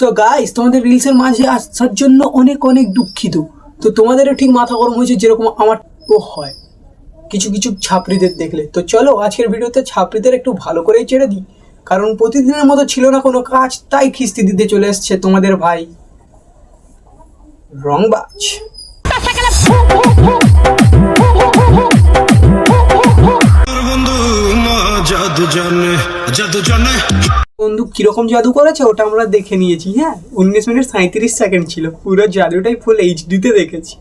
So guys, তোমাদের রিলসের মাঝে আসার জন্য অনেক অনেক দুঃখিত। তো তোমাদেরও ঠিক মাথা গরম হয়েছে যেরকম আমার হয় কিছু কিছু ছাপড়িদের দেখলে। তো চলো আজকের ভিডিওতে ছাপড়িদের একটু ভালো করেই ছেড়ে দিই, কারণ প্রতিদিনের মতো ছিল না কোনো কাজ, তাই খিস্তি দিতে চলে এসছে তোমাদের ভাই রংবাজ। বন্ধু কিরকম জাদু করেছে ওটা আমরা দেখে নিয়েছি। হ্যাঁ, 19 মিনিট 37 সেকেন্ড ছিল, পুরো জাদুটাই ফুল এইচডিতে দেখেছি।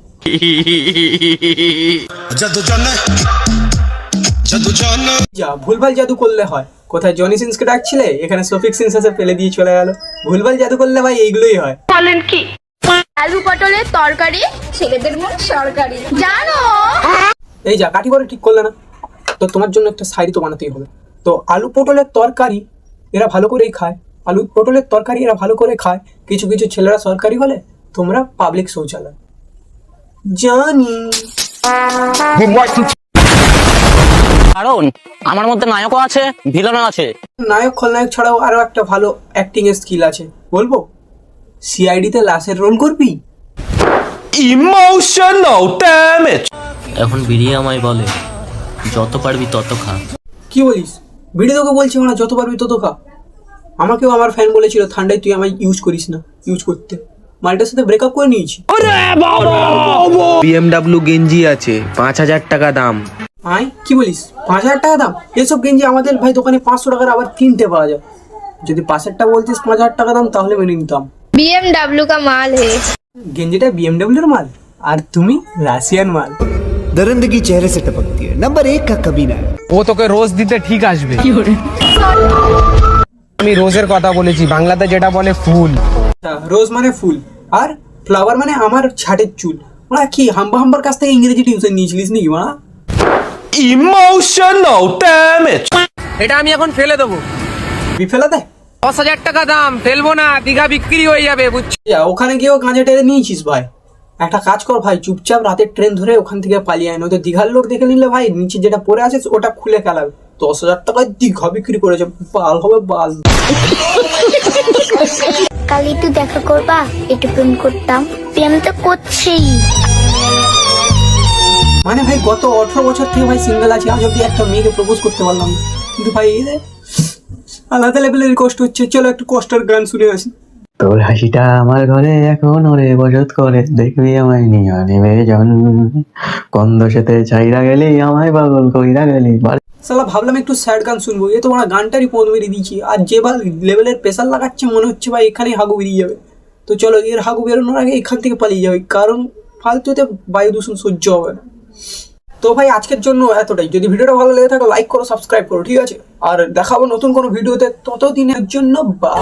যা ভুলভাল জাদু করলে হয়। কোথায় জনি সিন্সকে ডাকছিলে, এখানে সফিক সিন্স এসে ফেলে দিয়ে চলে গেল। ভুলভাল জাদু করলে ভাই এইগুলোই হয়। বলেন কি? আলু পটলের তরকারি ছেলেদের মন সরকারি, জানো? এই যা কাঠি করে ঠিক করলে না, তো তোমার জন্য একটা শাড়ি তো বানাতেই হবে। তো আলু পটলের তরকারি এরা ভালো করেই খায়, আলু পটলের তরকারি এরা ভালো করে খায়। কিছু কিছু ছেলেরা সরকারি হলে তোমরা পাবলিক শৌচালয়। জানি কারণ আমার মধ্যে নায়কও আছে, ভিলেনও আছে। নায়ক খলনায়ক ছাড়াও আরো একটা ভালো অ্যাক্টিং এর স্কিল আছে, বলবো? সিআইডিতে লাশের রোল করবি। Emotional damage. এখন বিড়িয়ে আমায় বলে যত পারবি তত খা। কি বলিস? ভিডিও তোকে বলছি না যত পারবি তত খা। আমাকেও আমার ফ্যান বলেছিল ঠান্ডায় তুই আমায় ইউজ করিস না, ইউজ করতে। মালটার সাথে ব্রেকআপ করে নিয়েছি। BMW গেঞ্জি আছে 5000 টাকা দাম। আয় কি বলিস? 5000 টাকা দাম? এসব গেঞ্জি আমাদের ভাই দোকানে 500 টাকার আবার কিনতে পাওয়া যায়। যদি পাশেরটা বলতিস 5000 টাকা দাম তাহলে মেনে নিতাম। BMW का माल है। গেঞ্জিটা BMW এর মাল আর তুমি রাশিয়ান মাল। दरिंदगी चेहरे से टपकती है, नंबर 1 का कमीना है। ও তোকে রোজ দিতে ঠিক আসবে। আমি রোজের কথা বলেছি, বাংলাতে যেটা বলে ফুল। রোজ মানে ফুল আর ফ্লাওয়ার মানে আমার ছাটের চুল। ওরা কি হাম্বার কাছ থেকে ইংরেজি টিউশন নিয়েছিলিস নাকি মা? Emotional damage. এটা আমি এখন ফেলে দেবো। ফেলা দেয়? 10,000 টাকা দাম, ফেলবো না, দিঘা বিক্রি হয়ে যাবে, বুঝছি। ওখানে গিয়েও গাঁজা টেরে নিয়েছিস ভাই? একটা কাজ কর ভাই, চুপচাপ রাতের ট্রেন ধরে ওখান থেকে পালিয়ে আয়, নয়তো দীঘার লোক দেখে নিলে ভাই নিচে যেটা পরে আছে ওটা খুলে ফেলাবে। 10,000 টাকায় দীঘা বিক্রি করেছে, বাল হবে বাল। কাল একটু দেখা করবা, একটু প্রেম করতাম। প্রেম তো করছেই। মানে ভাই গত 18 বছর থেকে ভাই সিঙ্গেল আছি, আজ অব্দি একটা মেয়েকে প্রপোজ করতে পারলাম না। কিন্তু ভাই আলাদা লেভেলের কষ্ট হচ্ছে। চলো একটু কষ্টের গান শুনে আসি। তোর হাসিটা আমার ঘরে এখন ওরে বসত করে, দেখবি আমায় নিয়ে নেবে জন কোন দোষেতে চাইরা গেলি, আমায় পাগল কইরা গেলি। সালা ভাবলাম একটু স্যাড গান শুনবো, এ তো ওরা গানটারই পদ মেরে দিয়েছি। আর যে বা লেভেলের প্রেশার লাগাচ্ছে মনে হচ্ছে ভাই এখানেই হাগু বেরিয়ে যাবে। তো চলো এর হাগু বেরোনোর আগে এখান থেকে পালিয়ে যাবে, কারণ ফালতুতে বায়ু দূষণ সহ্য হবে না। তো ভাই আজকের জন্য এতটাই। যদি ভিডিওটা ভালো লেগে থাকে লাইক করো, সাবস্ক্রাইব করো, ঠিক আছে? আর দেখাবো নতুন কোনো ভিডিওতে, ততদিনের জন্য বাই।